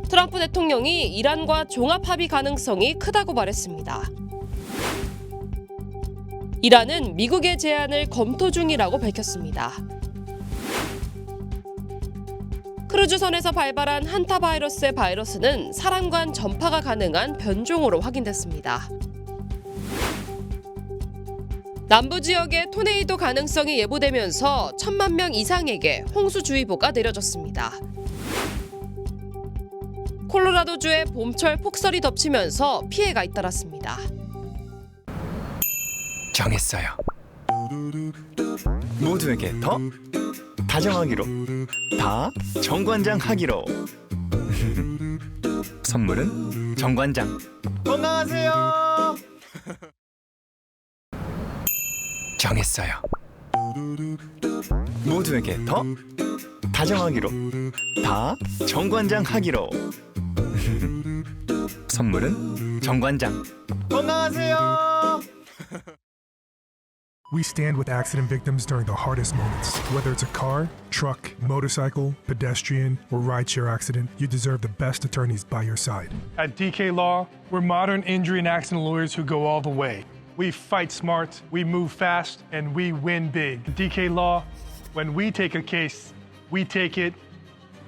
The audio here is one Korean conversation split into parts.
트럼프 대통령이 이란과 종합 합의 가능성이 크다고 말했습니다. 이란은 미국의 제안을 검토 중이라고 밝혔습니다. 크루즈선에서 발발한 한타바이러스의 바이러스는 사람 간 전파가 가능한 변종으로 확인됐습니다. 남부 지역에 토네이도 가능성이 예보되면서 1,000만 명 이상에게 홍수주의보가 내려졌습니다. 콜로라도주에 봄철 폭설이 덮치면서 피해가 잇따랐습니다. 정했어요. 모두에게 더 다정하기로, 다 정관장하기로. 선물은 정관장. 건강하세요. 정했어요. 모두에게 더 다정하기로, 다 정관장하기로. 선물은 정관장. 건강하세요. We stand with accident victims during the hardest moments. Whether it's a car, truck, motorcycle, pedestrian, or rideshare accident, you deserve the best attorneys by your side. At DK Law, we're modern injury and accident lawyers who go all the way. We fight smart, we move fast, and we win big. At DK Law, when we take a case, we take it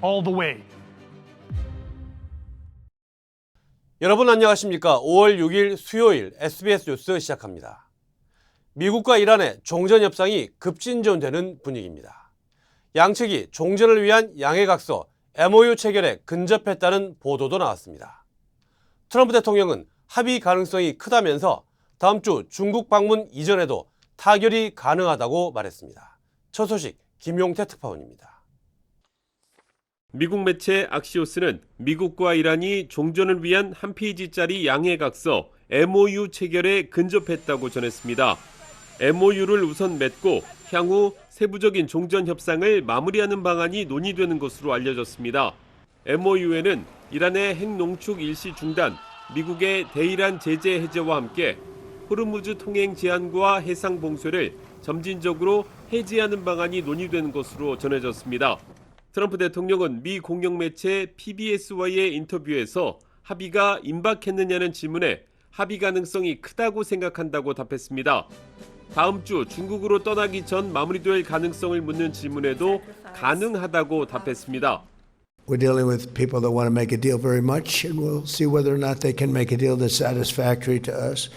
all the way. 여러분 안녕하십니까? 5월 6일 수요일 SBS 뉴스 시작합니다. 미국과 이란의 종전 협상이 급진전되는 분위기입니다. 양측이 종전을 위한 양해각서 MOU 체결에 근접했다는 보도도 나왔습니다. 트럼프 대통령은 합의 가능성이 크다면서 다음 주 중국 방문 이전에도 타결이 가능하다고 말했습니다. 첫 소식 김용태 특파원입니다. 미국 매체 악시오스는 미국과 이란이 종전을 위한 한 페이지짜리 양해각서 MOU 체결에 근접했다고 전했습니다. MOU를 우선 맺고 향후 세부적인 종전 협상을 마무리하는 방안이 논의되는 것으로 알려졌습니다. MOU에는 이란의 핵농축 일시 중단, 미국의 대이란 제재 해제와 함께 호르무즈 통행 제한과 해상 봉쇄를 점진적으로 해제하는 방안이 논의되는 것으로 전해졌습니다. 트럼프 대통령은 미 공영 매체 PBS와의 인터뷰에서 합의가 임박했느냐는 질문에 합의 가능성이 크다고 생각한다고 답했습니다. 다음 주 중국으로 떠나기 전 마무리될 가능성을 묻는 질문에도 가능하다고 답했습니다. We're dealing with people that want to make a deal very much, and we'll see whether or not they can make a deal that's satisfactory to us.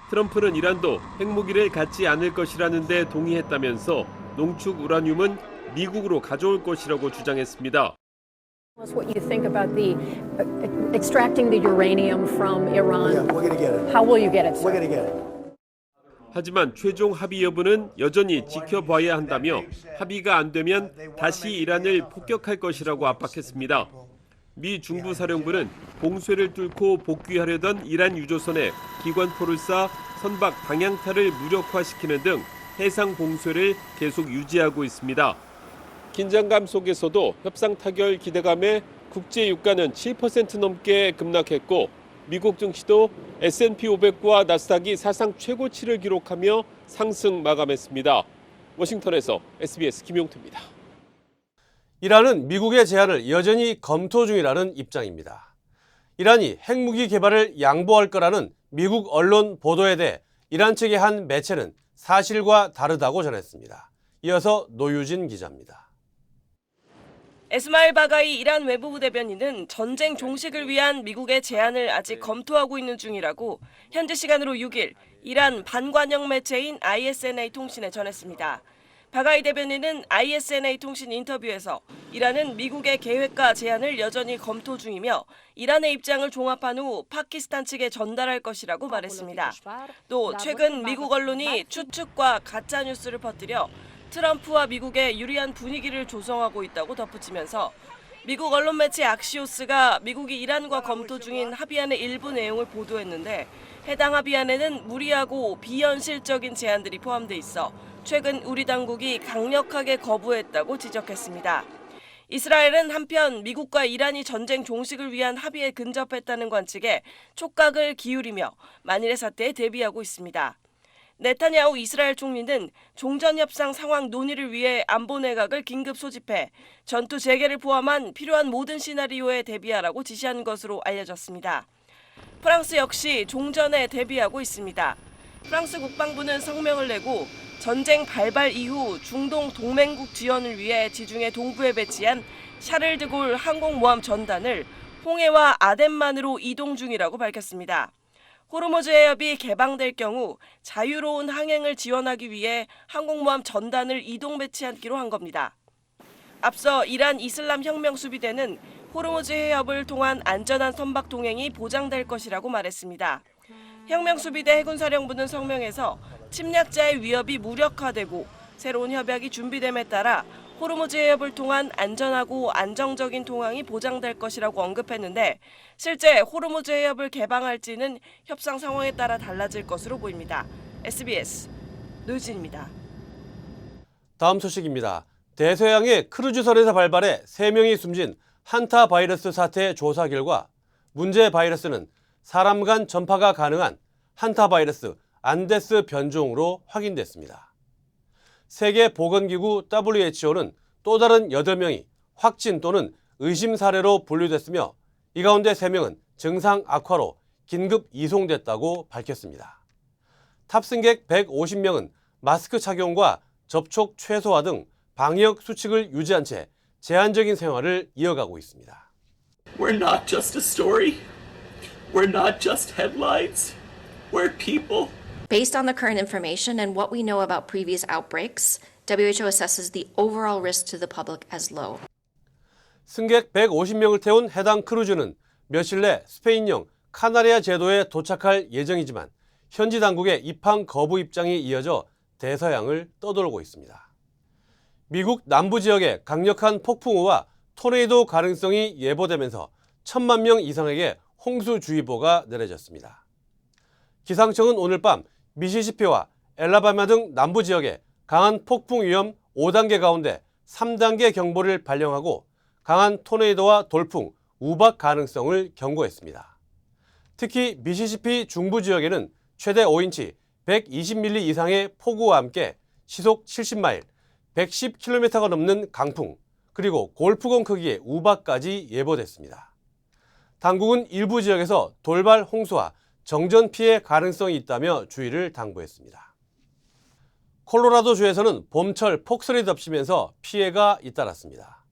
트럼프는 이란도 핵무기를 갖지 않을 것이라는 데 동의했다면서 농축 우라늄은 미국으로 가져올 것이라고 주장했습니다. What you think about the extracting the uranium from Iran? Yeah, we're going to get it. How will you get it? We're going to get it. 하지만 최종 합의 여부는 여전히 지켜봐야 한다며 합의가 안 되면 다시 이란을 폭격할 것이라고 압박했습니다. 미 중부사령부는 봉쇄를 뚫고 복귀하려던 이란 유조선에 기관포를 쏴 선박 방향타를 무력화시키는 등 해상 봉쇄를 계속 유지하고 있습니다. 긴장감 속에서도 협상 타결 기대감에 국제 유가는 7% 넘게 급락했고 미국 증시도 S&P 500과 나스닥이 사상 최고치를 기록하며 상승 마감했습니다. 워싱턴에서 SBS 김용태입니다. 이란은 미국의 제안을 여전히 검토 중이라는 입장입니다. 이란이 핵무기 개발을 양보할 거라는 미국 언론 보도에 대해 이란 측의 한 매체는 사실과 다르다고 전했습니다. 이어서 노유진 기자입니다. 에스마일 바가이 이란 외무부 대변인은 전쟁 종식을 위한 미국의 제안을 아직 검토하고 있는 중이라고 현지 시간으로 6일 이란 반관영 매체인 ISNA 통신에 전했습니다. 바가이 대변인은 ISNA 통신 인터뷰에서 이란은 미국의 계획과 제안을 여전히 검토 중이며 이란의 입장을 종합한 후 파키스탄 측에 전달할 것이라고 말했습니다. 또 최근 미국 언론이 추측과 가짜뉴스를 퍼뜨려 트럼프와 미국의 유리한 분위기를 조성하고 있다고 덧붙이면서 미국 언론 매체 악시오스가 미국이 이란과 검토 중인 합의안의 일부 내용을 보도했는데 해당 합의안에는 무리하고 비현실적인 제안들이 포함돼 있어 최근 우리 당국이 강력하게 거부했다고 지적했습니다. 이스라엘은 한편 미국과 이란이 전쟁 종식을 위한 합의에 근접했다는 관측에 촉각을 기울이며 만일의 사태에 대비하고 있습니다. 네타냐후 이스라엘 총리는 종전 협상 상황 논의를 위해 안보 내각을 긴급 소집해 전투 재개를 포함한 필요한 모든 시나리오에 대비하라고 지시한 것으로 알려졌습니다. 프랑스 역시 종전에 대비하고 있습니다. 프랑스 국방부는 성명을 내고 전쟁 발발 이후 중동 동맹국 지원을 위해 지중해 동부에 배치한 샤를드골 항공모함 전단을 홍해와 아덴만으로 이동 중이라고 밝혔습니다. 호르무즈 해협이 개방될 경우 자유로운 항행을 지원하기 위해 항공모함 전단을 이동 배치하기로 한 겁니다. 앞서 이란 이슬람 혁명 수비대는 호르무즈 해협을 통한 안전한 선박 동행이 보장될 것이라고 말했습니다. 혁명 수비대 해군사령부는 성명에서 침략자의 위협이 무력화되고 새로운 협약이 준비됨에 따라 호르무즈 해협을 통한 안전하고 안정적인 통항이 보장될 것이라고 언급했는데 실제 호르무즈 해협을 개방할지는 협상 상황에 따라 달라질 것으로 보입니다. SBS 노유진입니다. 다음 소식입니다. 대서양의 크루즈선에서 발발해 3명이 숨진 한타 바이러스 사태 조사 결과 문제 바이러스는 사람 간 전파가 가능한 한타 바이러스 안데스 변종으로 확인됐습니다. 세계보건기구 WHO는 또 다른 8명이 확진 또는 의심 사례로 분류됐으며 이 가운데 3명은 증상 악화로 긴급 이송됐다고 밝혔습니다. 탑승객 150명은 마스크 착용과 접촉 최소화 등 방역 수칙을 유지한 채 제한적인 생활을 이어가고 있습니다. We're not just a story. We're not just headlines. We're people. Based on the current information and what we know about previous outbreaks, WHO assesses the overall risk to the public as low. 승객 150명을 태운 해당 크루즈는 며칠 내 스페인령 카나리아 제도에 도착할 예정이지만 현지 당국의 입항 거부 입장이 이어져 대서양을 떠돌고 있습니다. 미국 남부 지역에 강력한 폭풍우와 토네이도 가능성이 예보되면서 1,000만 명 이상에게 홍수주의보가 내려졌습니다. 기상청은 오늘 밤 미시시피와 엘라바마 등 남부 지역에 강한 폭풍 위험 5단계 가운데 3단계 경보를 발령하고 강한 토네이도와 돌풍, 우박 가능성을 경고했습니다. 특히 미시시피 중부 지역에는 최대 5인치 120mm 이상의 폭우와 함께 시속 70마일, 110km가 넘는 강풍, 그리고 골프공 크기의 우박까지 예보됐습니다. 당국은 일부 지역에서 돌발 홍수와 정전 피해 가능성이 있다며 주의를 당부했습니다. 콜로라도주에서는 봄철 폭설이 덮치면서 피해가 잇따랐습니다.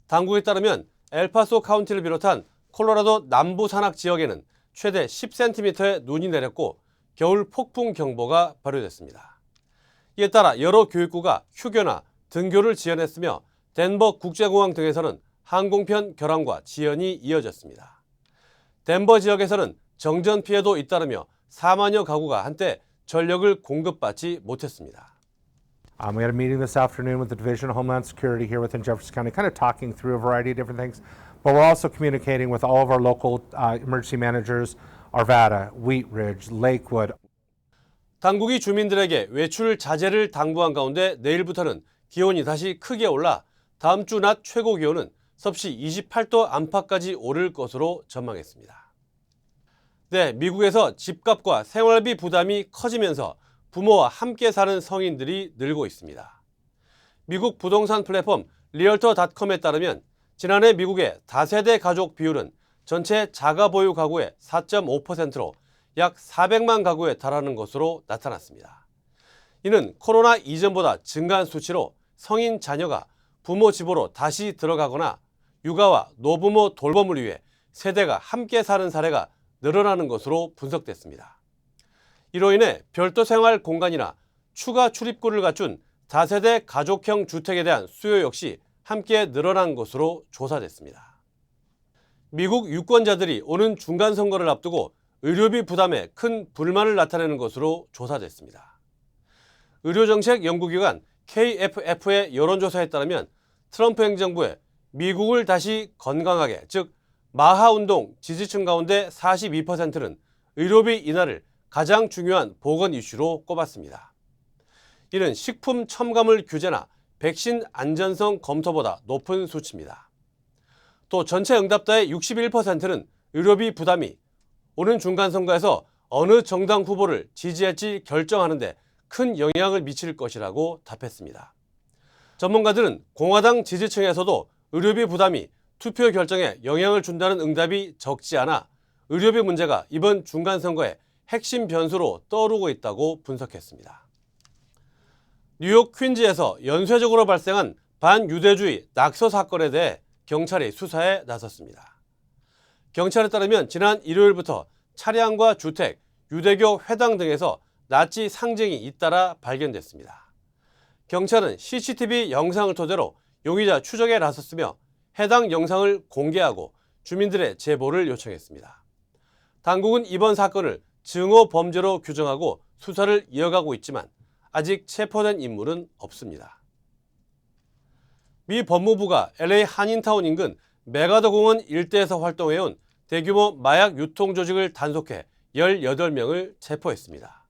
당국에 따르면 엘파소 카운티를 비롯한 콜로라도 남부 산악 지역에는 최대 10cm의 눈이 내렸고 겨울 폭풍 경보가 발효됐습니다. 이에 따라 여러 교육구가 휴교나 등교를 지연했으며 덴버 국제공항 등에서는 항공편 결항과 지연이 이어졌습니다. 덴버 지역에서는 정전 피해도 잇따르며 4만여 가구가 한때 전력을 공급받지 못했습니다. We had a meeting this afternoon with the Division of Homeland Security here within Jefferson County, kind of talking through a variety of different things. But we're also communicating with all of our local emergency managers, Arvada, Wheat Ridge, Lakewood. 당국이 주민들에게 외출 자제를 당부한 가운데 내일부터는 기온이 다시 크게 올라 다음 주 낮 최고 기온은 섭씨 28도 안팎까지 오를 것으로 전망했습니다. 네, 미국에서 집값과 생활비 부담이 커지면서 부모와 함께 사는 성인들이 늘고 있습니다. 미국 부동산 플랫폼 리얼터닷컴에 따르면 지난해 미국의 다세대 가족 비율은 전체 자가 보유 가구의 4.5%로 약 400만 가구에 달하는 것으로 나타났습니다. 이는 코로나 이전보다 증가한 수치로 성인 자녀가 부모 집으로 다시 들어가거나 육아와 노부모 돌봄을 위해 세대가 함께 사는 사례가 늘어나는 것으로 분석됐습니다. 이로 인해 별도 생활 공간이나 추가 출입구를 갖춘 다세대 가족형 주택에 대한 수요 역시 함께 늘어난 것으로 조사됐습니다. 미국 유권자들이 오는 중간선거를 앞두고 의료비 부담에 큰 불만을 나타내는 것으로 조사됐습니다. 의료정책 연구기관 KFF의 여론조사에 따르면 트럼프 행정부의 미국을 다시 건강하게, 즉 마하운동 지지층 가운데 42%는 의료비 인하를 가장 중요한 보건 이슈로 꼽았습니다. 이는 식품 첨가물 규제나 백신 안전성 검토보다 높은 수치입니다. 또 전체 응답자의 61%는 의료비 부담이 오는 중간선거에서 어느 정당 후보를 지지할지 결정하는데 큰 영향을 미칠 것이라고 답했습니다. 전문가들은 공화당 지지층에서도 의료비 부담이 투표 결정에 영향을 준다는 응답이 적지 않아 의료비 문제가 이번 중간선거의 핵심 변수로 떠오르고 있다고 분석했습니다. 뉴욕 퀸즈에서 연쇄적으로 발생한 반유대주의 낙서 사건에 대해 경찰이 수사에 나섰습니다. 경찰에 따르면 지난 일요일부터 차량과 주택, 유대교 회당 등에서 나치 상징이 잇따라 발견됐습니다. 경찰은 CCTV 영상을 토대로 용의자 추적에 나섰으며 해당 영상을 공개하고 주민들의 제보를 요청했습니다. 당국은 이번 사건을 증오 범죄로 규정하고 수사를 이어가고 있지만 아직 체포된 인물은 없습니다. 미 법무부가 LA 한인타운 인근 메가더 공원 일대에서 활동해온 대규모 마약 유통 조직을 단속해 18명을 체포했습니다.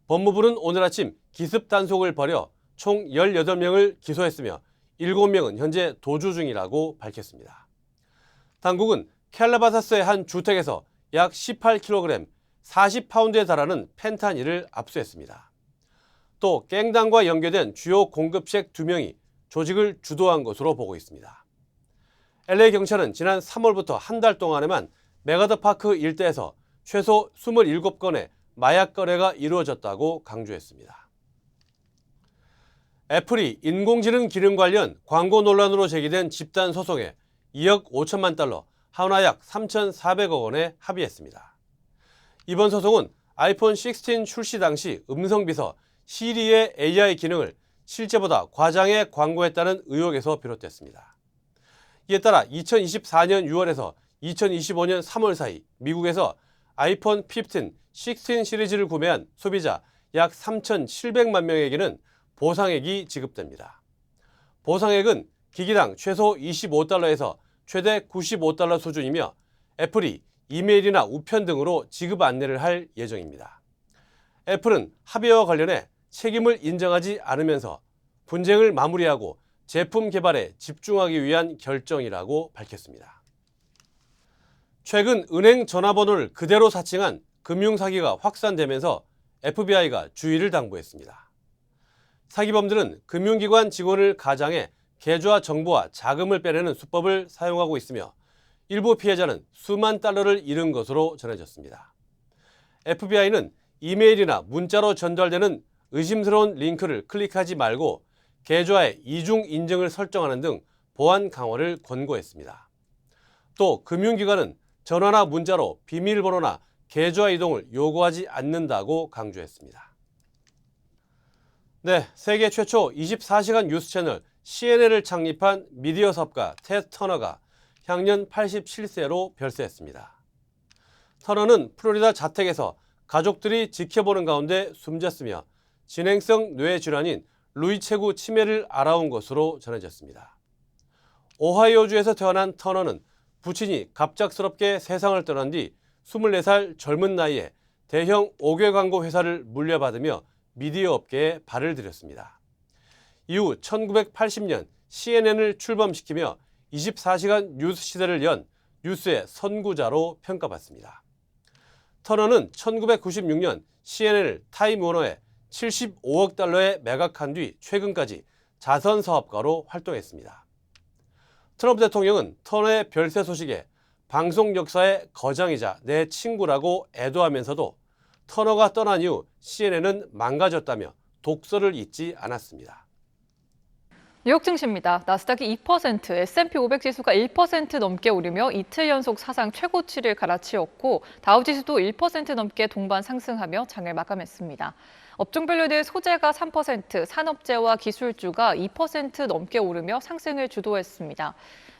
법무부는 오늘 아침 기습 단속을 벌여 총 18명을 기소했으며 7명은 현재 도주 중이라고 밝혔습니다. 당국은 캘라바사스의 한 주택에서 약 18kg, 40파운드에 달하는 펜타닐을 압수했습니다. 또 갱단과 연계된 주요 공급책 2명이 조직을 주도한 것으로 보고 있습니다. LA 경찰은 지난 3월부터 한 달 동안에만 메가더 파크 일대에서 최소 27건의 마약 거래가 이루어졌다고 강조했습니다. 애플이 인공지능 기능 관련 광고 논란으로 제기된 집단 소송에 2억 5천만 달러, 한화 약 3,400억 원에 합의했습니다. 이번 소송은 아이폰 16 출시 당시 음성비서 시리의 AI 기능을 실제보다 과장해 광고했다는 의혹에서 비롯됐습니다. 이에 따라 2024년 6월에서 2025년 3월 사이 미국에서 아이폰 15, 16 시리즈를 구매한 소비자 약 3,700만 명에게는 보상액이 지급됩니다. 보상액은 기기당 최소 25달러에서 최대 95달러 수준이며 애플이 이메일이나 우편 등으로 지급 안내를 할 예정입니다. 애플은 합의와 관련해 책임을 인정하지 않으면서 분쟁을 마무리하고 제품 개발에 집중하기 위한 결정이라고 밝혔습니다. 최근 은행 전화번호를 그대로 사칭한 금융사기가 확산되면서 FBI가 주의를 당부했습니다. 사기범들은 금융기관 직원을 가장해 계좌 정보와 자금을 빼내는 수법을 사용하고 있으며 일부 피해자는 수만 달러를 잃은 것으로 전해졌습니다. FBI는 이메일이나 문자로 전달되는 의심스러운 링크를 클릭하지 말고 계좌의 이중 인증을 설정하는 등 보안 강화를 권고했습니다. 또 금융기관은 전화나 문자로 비밀번호나 계좌 이동을 요구하지 않는다고 강조했습니다. 네, 세계 최초 24시간 뉴스 채널 CNN을 창립한 미디어 사업가 텟 터너가 향년 87세로 별세했습니다. 터너는 플로리다 자택에서 가족들이 지켜보는 가운데 숨졌으며 진행성 뇌질환인 루이체구 치매를 알아온 것으로 전해졌습니다. 오하이오주에서 태어난 터너는 부친이 갑작스럽게 세상을 떠난 뒤 24살 젊은 나이에 대형 5개 광고 회사를 물려받으며 미디어 업계에 발을 들였습니다. 이후 1980년 CNN을 출범시키며 24시간 뉴스 시대를 연 뉴스의 선구자로 평가받습니다. 터너는 1996년 CNN을 타임 워너에 75억 달러에 매각한 뒤 최근까지 자선 사업가로 활동했습니다. 트럼프 대통령은 터너의 별세 소식에 방송 역사의 거장이자 내 친구라고 애도하면서도 터너가 떠난 이후 CNN은 망가졌다며 독서를 잊지 않았습니다. 뉴욕 증시입니다. 나스닥이 2%, S&P 500 지수가 1% 넘게 오르며 이틀 연속 사상 최고치를 갈아치웠고 다우 지수도 1% 넘게 동반 상승하며 장을 마감했습니다. 업종별로 소재가 3%, 산업재와 기술주가 2% 넘게 오르며 상승을 주도했습니다.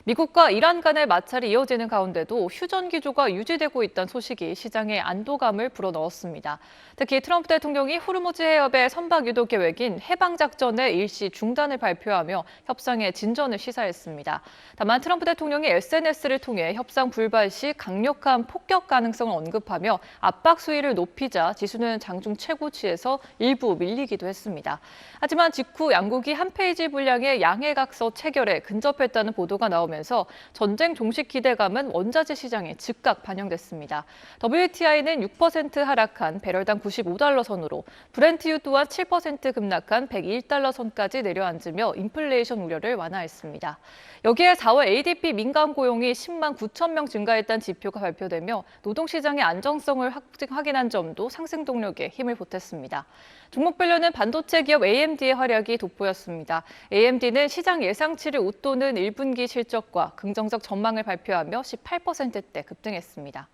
미국과 이란 간의 마찰이 이어지는 가운데도 휴전 기조가 유지되고 있다는 소식이 시장에 안도감을 불어넣었습니다. 특히 트럼프 대통령이 호르무즈 해협의 선박 유도 계획인 해방작전의 일시 중단을 발표하며 협상의 진전을 시사했습니다. 다만 트럼프 대통령이 SNS를 통해 협상 불발 시 강력한 폭격 가능성을 언급하며 압박 수위를 높이자 지수는 장중 최고치에서 일부 밀리기도 했습니다. 하지만 직후 양국이 한 페이지 분량의 양해각서 체결에 근접했다는 보도가 나오면서 전쟁 종식 기대감은 원자재 시장에 즉각 반영됐습니다. WTI는 6% 하락한 배럴당 95달러 선으로 브렌트유 또한 7% 급락한 101달러 선까지 내려앉으며 인플레이션 우려를 완화했습니다. 여기에 4월 ADP 민간 고용이 10만 9천 명 증가했다는 지표가 발표되며 노동시장의 안정성을 확인한 점도 상승 동력에 힘을 보탰습니다. 종목별로는 반도체 기업 AMD의 활약이 돋보였습니다. AMD는 시장 예상치를 웃도는 1분기 실적과 긍정적 전망을 발표하며 18%대 급등했습니다.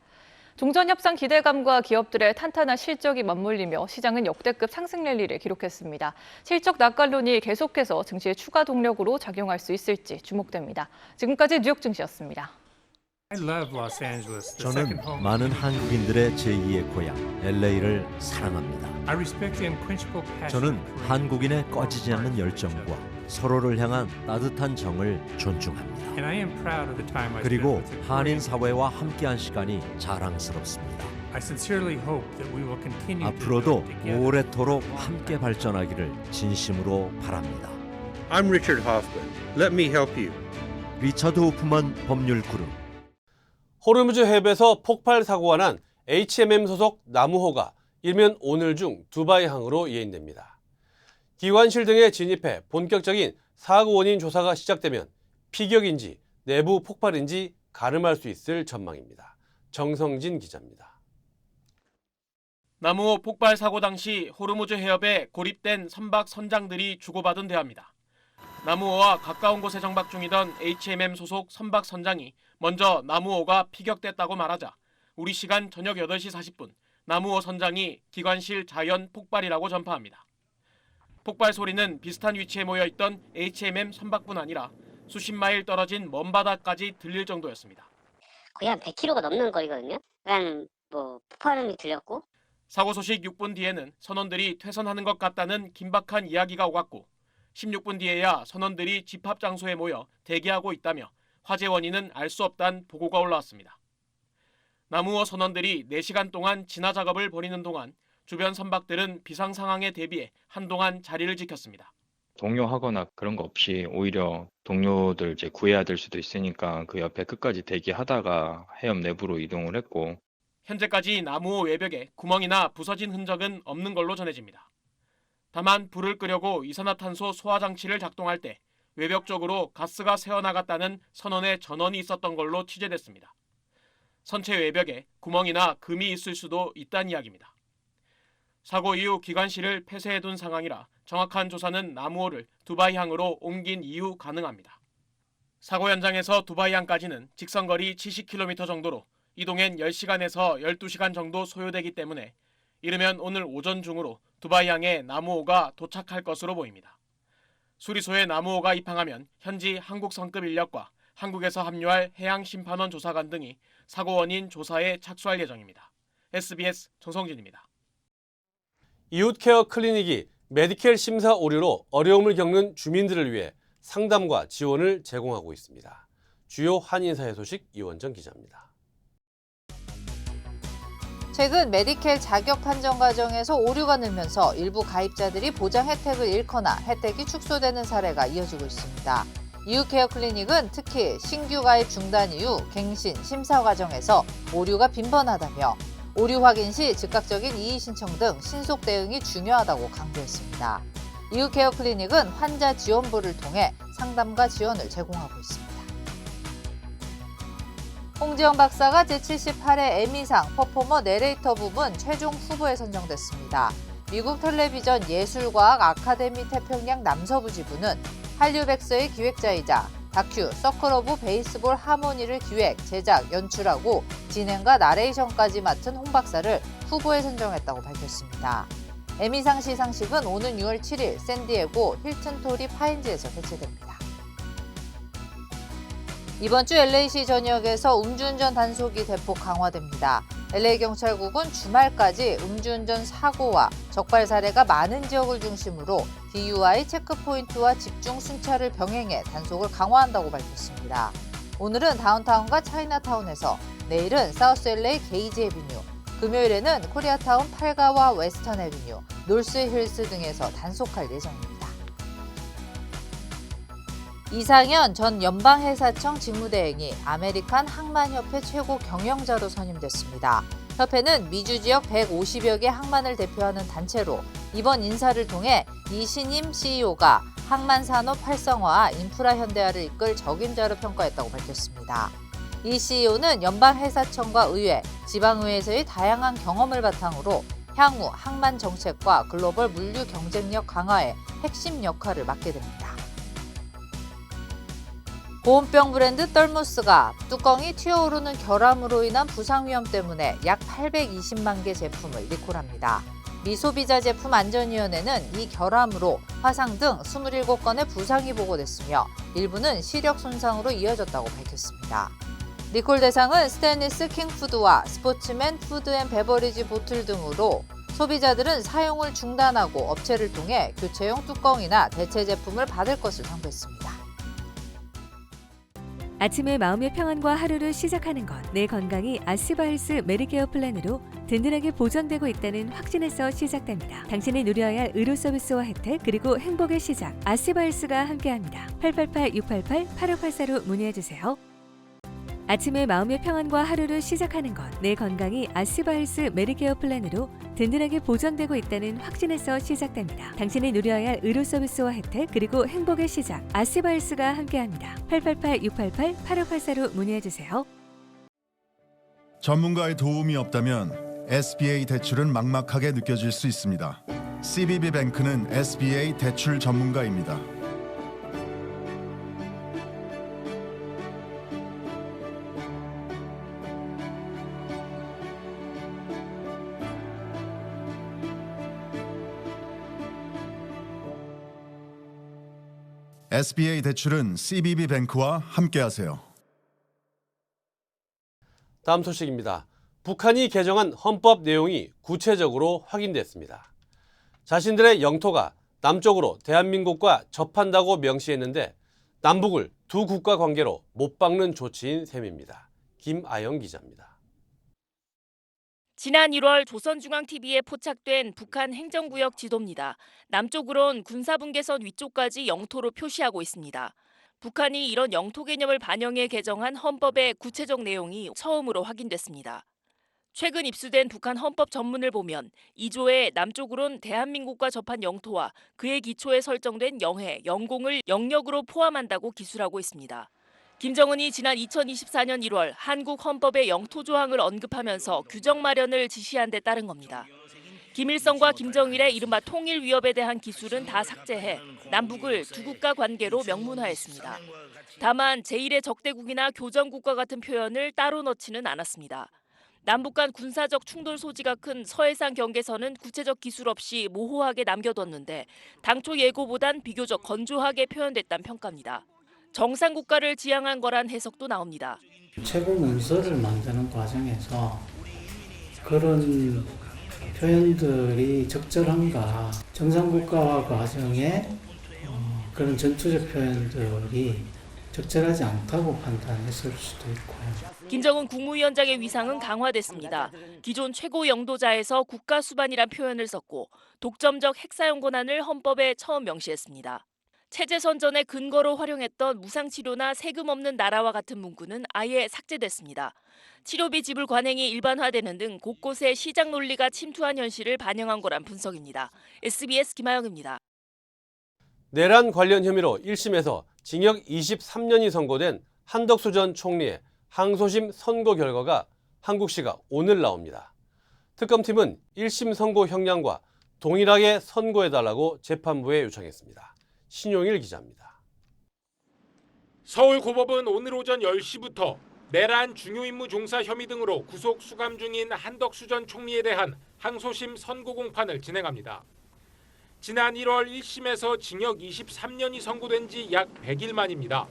종전 협상 기대감과 기업들의 탄탄한 실적이 맞물리며 시장은 역대급 상승 랠리를 기록했습니다. 실적 낙관론이 계속해서 증시의 추가 동력으로 작용할 수 있을지 주목됩니다. 지금까지 뉴욕 증시였습니다. 저는 많은 한국인들의 제2의 고향 LA를 사랑합니다. 저는 한국인의 꺼지지 않는 열정과 서로를 향한 따뜻한 정을 존중합니다. 그리고 한인 사회와 함께한 시간이 자랑스럽습니다. 앞으로도 오래도록 함께 발전하기를 진심으로 바랍니다. I'm Richard Hoffman. Let me help you. 리처드 호프만 법률 그룹. 호르무즈 해협에서 폭발 사고가 난 HMM 소속 나무호가 일면 오늘 중 두바이항으로 예인됩니다. 기관실 등에 진입해 본격적인 사고 원인 조사가 시작되면 피격인지 내부 폭발인지 가름할 수 있을 전망입니다. 정성진 기자입니다. 나무호 폭발 사고 당시 호르무즈 해협에 고립된 선박 선장들이 주고받은 대화입니다. 나무호와 가까운 곳에 정박 중이던 HMM 소속 선박 선장이 먼저 나무호가 피격됐다고 말하자 우리 시간 저녁 8시 40분 나무호 선장이 기관실 자연 폭발이라고 전파합니다. 폭발 소리는 비슷한 위치에 모여있던 HMM 선박뿐 아니라 수십 마일 떨어진 먼 바다까지 들릴 정도였습니다. 거의 한 100km가 넘는 거리거든요. 그냥 폭발음이 들렸고. 사고 소식 6분 뒤에는 선원들이 퇴선하는 것 같다는 긴박한 이야기가 오갔고 16분 뒤에야 선원들이 집합 장소에 모여 대기하고 있다며 화재 원인은 알 수 없다는 보고가 올라왔습니다. 나무호 선원들이 4시간 동안 진화 작업을 벌이는 동안 주변 선박들은 비상 상황에 대비해 한동안 자리를 지켰습니다. 동요하거나 그런 거 없이 오히려 동료들 이제 구해야 될 수도 있으니까 그 옆에 끝까지 대기하다가 해협 내부로 이동을 했고 현재까지 나무호 외벽에 구멍이나 부서진 흔적은 없는 걸로 전해집니다. 다만 불을 끄려고 이산화탄소 소화 장치를 작동할 때 외벽 쪽으로 가스가 새어나갔다는 선원의 전원이 있었던 걸로 취재됐습니다. 선체 외벽에 구멍이나 금이 있을 수도 있다는 이야기입니다. 사고 이후 기관실을 폐쇄해둔 상황이라 정확한 조사는 나무호를 두바이항으로 옮긴 이후 가능합니다. 사고 현장에서 두바이항까지는 직선거리 70km 정도로 이동엔 10시간에서 12시간 정도 소요되기 때문에 이르면 오늘 오전 중으로 두바이항에 나무호가 도착할 것으로 보입니다. 수리소에 나무호가 입항하면 현지 한국 성급 인력과 한국에서 합류할 해양심판원 조사관 등이 사고 원인 조사에 착수할 예정입니다. SBS 정성진입니다. 이웃케어 클리닉이 메디켈 심사 오류로 어려움을 겪는 주민들을 위해 상담과 지원을 제공하고 있습니다. 주요 한인사회 소식 이원정 기자입니다. 최근 메디켈 자격 판정 과정에서 오류가 늘면서 일부 가입자들이 보장 혜택을 잃거나 혜택이 축소되는 사례가 이어지고 있습니다. 이웃케어 클리닉은 특히 신규 가입 중단 이후 갱신, 심사 과정에서 오류가 빈번하다며 오류 확인 시 즉각적인 이의 신청 등 신속 대응이 중요하다고 강조했습니다. 이웃케어 클리닉은 환자 지원부를 통해 상담과 지원을 제공하고 있습니다. 홍지영 박사가 제78회 에미상 퍼포머 내레이터 부분 최종 후보에 선정됐습니다. 미국 텔레비전 예술과학 아카데미 태평양 남서부 지부는 한류백서의 기획자이자 다큐 서클 오브 베이스볼 하모니를 기획, 제작, 연출하고 진행과 나레이션까지 맡은 홍 박사를 후보에 선정했다고 밝혔습니다. 에미상 시상식은 오는 6월 7일 샌디에고 힐튼 토리 파인즈에서 개최됩니다. 이번 주 LA시 전역에서 음주운전 단속이 대폭 강화됩니다. LA경찰국은 주말까지 음주운전 사고와 적발 사례가 많은 지역을 중심으로 DUI 체크포인트와 집중 순찰을 병행해 단속을 강화한다고 밝혔습니다. 오늘은 다운타운과 차이나타운에서, 내일은 사우스 LA 게이지 애비뉴, 금요일에는 코리아타운 8가와 웨스턴 애비뉴, 놀스힐스 등에서 단속할 예정입니다. 이상현 전 연방해사청 직무대행이 아메리칸 항만협회 최고 경영자로 선임됐습니다. 협회는 미주 지역 150여 개 항만을 대표하는 단체로 이번 인사를 통해 이신임 CEO가 항만 산업 활성화와 인프라 현대화를 이끌 적임자로 평가했다고 밝혔습니다. 이 CEO는 연방해사청과 의회, 지방의회에서의 다양한 경험을 바탕으로 향후 항만 정책과 글로벌 물류 경쟁력 강화에 핵심 역할을 맡게 됩니다. 보온병 브랜드 떨무스가 뚜껑이 튀어오르는 결함으로 인한 부상 위험 때문에 약 820만 개 제품을 리콜합니다. 미 소비자 제품 안전위원회는 이 결함으로 화상 등 27건의 부상이 보고됐으며 일부는 시력 손상으로 이어졌다고 밝혔습니다. 리콜 대상은 스테인리스 킹푸드와 스포츠맨 푸드앤베버리지 보틀 등으로 소비자들은 사용을 중단하고 업체를 통해 교체용 뚜껑이나 대체 제품을 받을 것을 당부했습니다. 아침에 마음의 평안과 하루를 시작하는 것, 내 건강이 아스바헬스 메디케어 플랜으로 든든하게 보장되고 있다는 확신에서 시작됩니다. 당신이 누려야 할 의료 서비스와 혜택 그리고 행복의 시작, 아스바헬스가 함께합니다. 888-688-8584로 문의해주세요. 아침에 마음의 평안과 하루를 시작하는 것, 내 건강이 아스바헬스 메디케어 플랜으로 든든하게 보장되고 있다는 확신에서 시작됩니다. 당신이 누려야 할 의료 서비스와 혜택 그리고 행복의 시작, 아스바헬스가 함께합니다. 888-688-8584로 문의해주세요. 전문가의 도움이 없다면 SBA 대출은 막막하게 느껴질 수 있습니다. CBB뱅크는 SBA 대출 전문가입니다. SBA 대출은 CBB뱅크와 함께하세요. 다음 소식입니다. 북한이 개정한 헌법 내용이 구체적으로 확인됐습니다. 자신들의 영토가 남쪽으로 대한민국과 접한다고 명시했는데 남북을 두 국가 관계로 못 박는 조치인 셈입니다. 김아영 기자입니다. 지난 1월 조선중앙TV에 포착된 북한 행정구역 지도입니다. 남쪽으론 군사분계선 위쪽까지 영토로 표시하고 있습니다. 북한이 이런 영토 개념을 반영해 개정한 헌법의 구체적 내용이 처음으로 확인됐습니다. 최근 입수된 북한 헌법 전문을 보면 2조에 남쪽으론 대한민국과 접한 영토와 그의 기초에 설정된 영해, 영공을 영역으로 포함한다고 기술하고 있습니다. 김정은이 지난 2024년 1월 한국 헌법의 영토 조항을 언급하면서 규정 마련을 지시한 데 따른 겁니다. 김일성과 김정일의 이른바 통일 위협에 대한 기술은 다 삭제해 남북을 두 국가 관계로 명문화했습니다. 다만 제1의 적대국이나 교전국과 같은 표현을 따로 넣지는 않았습니다. 남북 간 군사적 충돌 소지가 큰 서해상 경계선은 구체적 기술 없이 모호하게 남겨뒀는데 당초 예고보단 비교적 건조하게 표현됐다는 평가입니다. 정상국가를 지향한 거란 해석도 나옵니다. 최고 문서를 만드는 과정에서 그런 표현들이 적절한가, 정상국가 과정에 그런 전투적 표현들이 적절하지 않다고 판단했을 수도 있고요. 김정은 국무위원장의 위상은 강화됐습니다. 기존 최고 영도자에서 국가 수반이란 표현을 썼고 독점적 핵사용 권한을 헌법에 처음 명시했습니다. 체제 선전의 근거로 활용했던 무상치료나 세금 없는 나라와 같은 문구는 아예 삭제됐습니다. 치료비 지불 관행이 일반화되는 등 곳곳에 시장 논리가 침투한 현실을 반영한 거란 분석입니다. SBS 김아영입니다. 내란 관련 혐의로 1심에서 징역 23년이 선고된 한덕수 전 총리의 항소심 선고 결과가 한국시가 오늘 나옵니다. 특검팀은 1심 선고 형량과 동일하게 선고해달라고 재판부에 요청했습니다. 신용일 기자입니다. 서울고법은 오늘 오전 10시부터 내란 중요임무 종사 혐의 등으로 구속 수감 중인 한덕수 전 총리에 대한 항소심 선고 공판을 진행합니다. 지난 1월 1심에서 징역 23년이 선고된 지 약 100일 만입니다.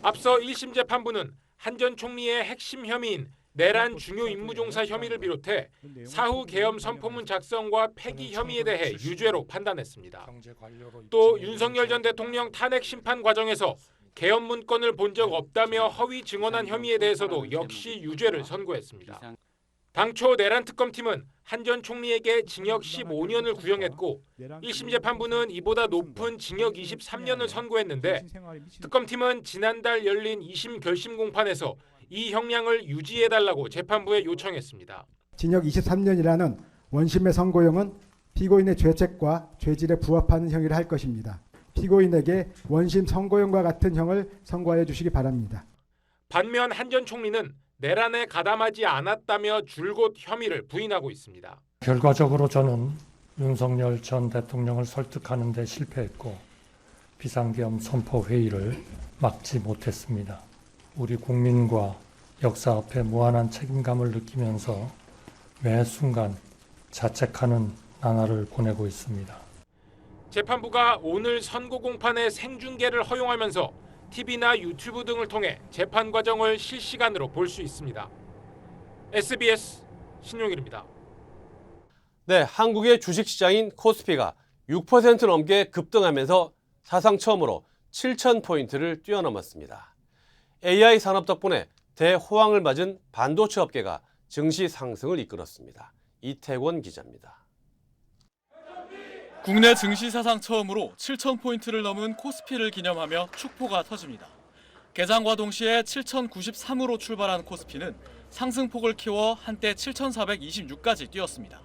앞서 1심 재판부는 한 전 총리의 핵심 혐의인 내란 중요임무종사 혐의를 비롯해 사후 계엄 선포문 작성과 폐기 혐의에 대해 유죄로 판단했습니다. 또 윤석열 전 대통령 탄핵 심판 과정에서 계엄 문건을 본 적 없다며 허위 증언한 혐의에 대해서도 역시 유죄를 선고했습니다. 당초 내란 특검팀은 한 전 총리에게 징역 15년을 구형했고 1심 재판부는 이보다 높은 징역 23년을 선고했는데 특검팀은 지난달 열린 2심 결심 공판에서 이 형량을 유지해달라고 재판부에 요청했습니다. 징역 23년이라는 원심의 선고형은 피고인의 죄책과 죄질에 부합하는 형의를 할 것입니다. 피고인에게 원심 선고형과 같은 형을 선고하여 주시기 바랍니다. 반면 한 전 총리는 내란에 가담하지 않았다며 줄곧 혐의를 부인하고 있습니다. 결과적으로 저는 윤석열 전 대통령을 설득하는 데 실패했고 비상계엄 선포 회의를 막지 못했습니다. 우리 국민과 역사 앞에 무한한 책임감을 느끼면서 매 순간 자책하는 나날을 보내고 있습니다. 재판부가 오늘 선고 공판의 생중계를 허용하면서 TV나 유튜브 등을 통해 재판 과정을 실시간으로 볼 수 있습니다. SBS 신용일입니다. 네, 한국의 주식시장인 코스피가 6% 넘게 급등하면서 사상 처음으로 7,000포인트를 뛰어넘었습니다. AI 산업 덕분에 대호황을 맞은 반도체 업계가 증시 상승을 이끌었습니다. 이태권 기자입니다. 국내 증시 사상 처음으로 7,000포인트를 넘은 코스피를 기념하며 축포가 터집니다. 개장과 동시에 7,093으로 출발한 코스피는 상승폭을 키워 한때 7,426까지 뛰었습니다.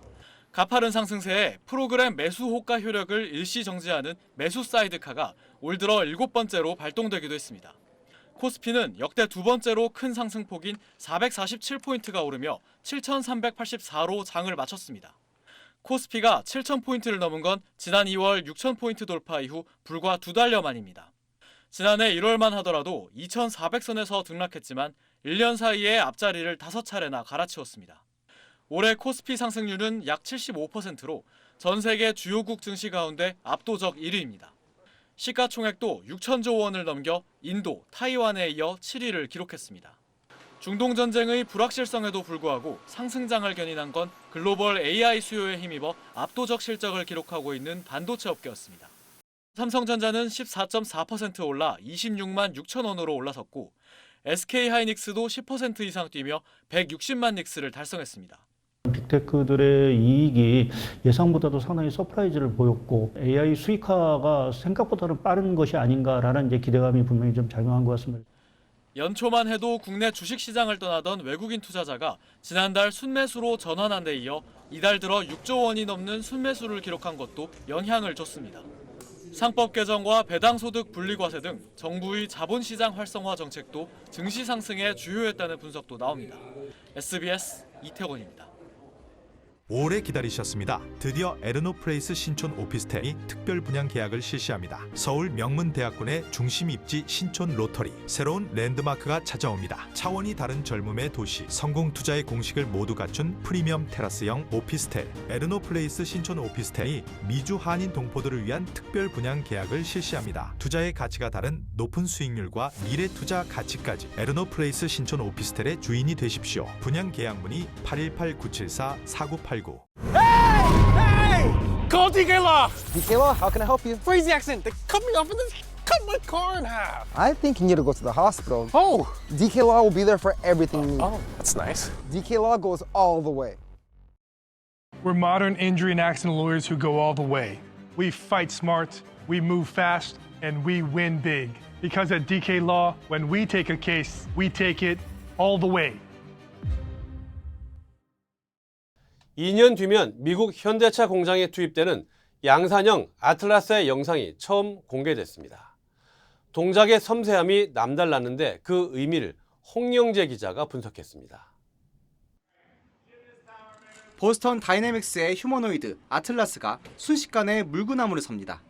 가파른 상승세에 프로그램 매수 호가 효력을 일시 정지하는 매수 사이드카가 올 들어 7번째로 발동되기도 했습니다. 코스피는 역대 두 번째로 큰 상승폭인 447포인트가 오르며 7,384로 장을 마쳤습니다. 코스피가 7,000포인트를 넘은 건 지난 2월 6,000포인트 돌파 이후 불과 2달여 만입니다. 지난해 1월만 하더라도 2,400선에서 등락했지만 1년 사이에 앞자리를 5차례나 갈아치웠습니다. 올해 코스피 상승률은 약 75%로 전 세계 주요국 증시 가운데 압도적 1위입니다. 시가총액도 6천조 원을 넘겨 인도, 타이완에 이어 7위를 기록했습니다. 중동 전쟁의 불확실성에도 불구하고 상승장을 견인한 건 글로벌 AI 수요에 힘입어 압도적 실적을 기록하고 있는 반도체 업계였습니다. 삼성전자는 14.4% 올라 26만 6천 원으로 올라섰고 SK하이닉스도 10% 이상 뛰며 160만 닉스를 달성했습니다. 빅테크들의 이익이 예상보다도 상당히 서프라이즈를 보였고 AI 수익화가 생각보다는 빠른 것이 아닌가라는 이제 기대감이 분명히 좀 작용한 것 같습니다. 연초만 해도 국내 주식시장을 떠나던 외국인 투자자가 지난달 순매수로 전환한 데 이어 이달 들어 6조 원이 넘는 순매수를 기록한 것도 영향을 줬습니다. 상법 개정과 배당소득 분리과세 등 정부의 자본시장 활성화 정책도 증시 상승에 주요했다는 분석도 나옵니다. SBS 이태권입니다. 오래 기다리셨습니다. 드디어 에르노플레이스 신촌 오피스텔이 특별 분양 계약을 실시합니다. 서울 명문대학군의 중심 입지 신촌 로터리, 새로운 랜드마크가 찾아옵니다. 차원이 다른 젊음의 도시, 성공 투자의 공식을 모두 갖춘 프리미엄 테라스형 오피스텔 에르노플레이스 신촌 오피스텔이 미주 한인 동포들을 위한 특별 분양 계약을 실시합니다. 투자의 가치가 다른 높은 수익률과 미래 투자 가치까지 에르노플레이스 신촌 오피스텔의 주인이 되십시오. 분양 계약 문의 818-974-4989. Hey! Call DK Law! DK Law, how can I help you? Crazy accident. They cut me off and then cut my car in half. I think you need to go to the hospital. Oh! DK Law will be there for everything you need. Oh, that's nice. DK Law goes all the way. We're modern injury and accident lawyers who go all the way. We fight smart, we move fast, and we win big. Because at DK Law, when we take a case, we take it all the way. 2년 뒤면 미국 현대차 공장에 투입되는 양산형 아틀라스의 영상이 처음 공개됐습니다. 동작의 섬세함이 남달랐는데 그 의미를 홍영재 기자가 분석했습니다. 보스턴 다이내믹스의 휴머노이드 아틀라스가 순식간에 물구나무를 섭니다.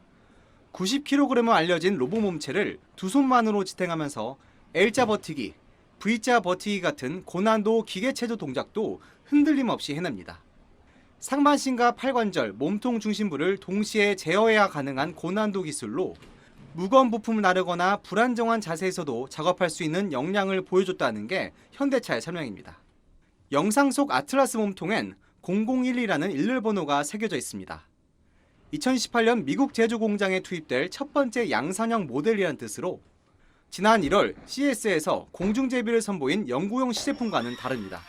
90kg으로 알려진 로봇 몸체를 두 손만으로 지탱하면서 L자 버티기, V자 버티기 같은 고난도 기계체조 동작도 흔들림 없이 해냅니다. 상반신과 팔관절, 몸통 중심부를 동시에 제어해야 가능한 고난도 기술로 무거운 부품을 나르거나 불안정한 자세에서도 작업할 수 있는 역량을 보여줬다는 게 현대차의 설명입니다. 영상 속 아틀라스 몸통엔 0012라는 일렬번호가 새겨져 있습니다. 2018년 미국 제조 공장에 투입될 첫 번째 양산형 모델이란 뜻으로 지난 1월 CES에서 공중제비를 선보인 연구용 시제품과는 다릅니다.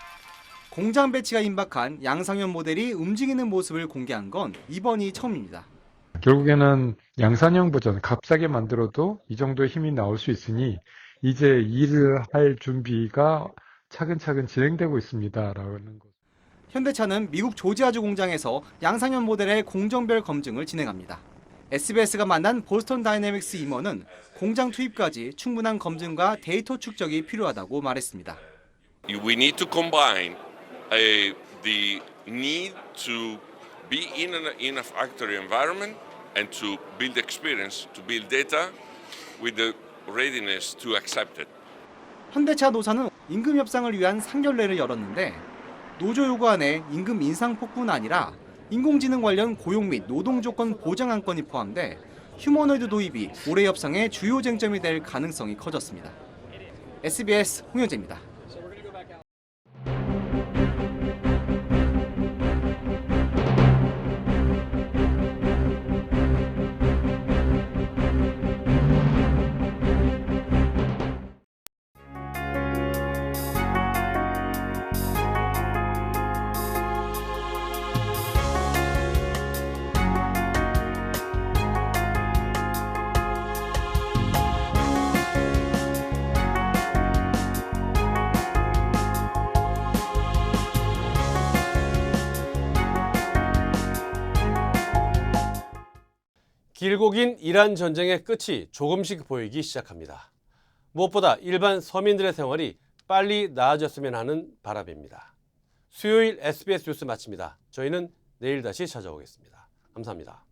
공장 배치가 임박한 양상현 모델이 움직이는 모습을 공개한 건 이번이 처음입니다. 결국에는 양산형 버전 값싸게 만들어도 이 정도의 힘이 나올 수 있으니 이제 일을 할 준비가 차근차근 진행되고 있습니다라는 것. 현대차는 미국 조지아주 공장에서 양상현 모델의 공정별 검증을 진행합니다. SBS가 만난 보스턴 다이내믹스 임원은 공장 투입까지 충분한 검증과 데이터 축적이 필요하다고 말했습니다. We need to combine the need to be in a factory environment and to build experience, to build data with the readiness to accept it. 현대차 노사는 임금 협상을 위한 상견례를 열었는데 노조 요구안에 임금 인상폭뿐 아니라 인공지능 관련 고용 및 노동 조건 보장 안건이 포함돼 휴머노이드 도입이 올해 협상의 주요 쟁점이 될 가능성이 커졌습니다. SBS 홍현재입니다. 길고 긴 이란 전쟁의 끝이 조금씩 보이기 시작합니다. 무엇보다 일반 서민들의 생활이 빨리 나아졌으면 하는 바람입니다. 수요일 SBS 뉴스 마칩니다. 저희는 내일 다시 찾아오겠습니다. 감사합니다.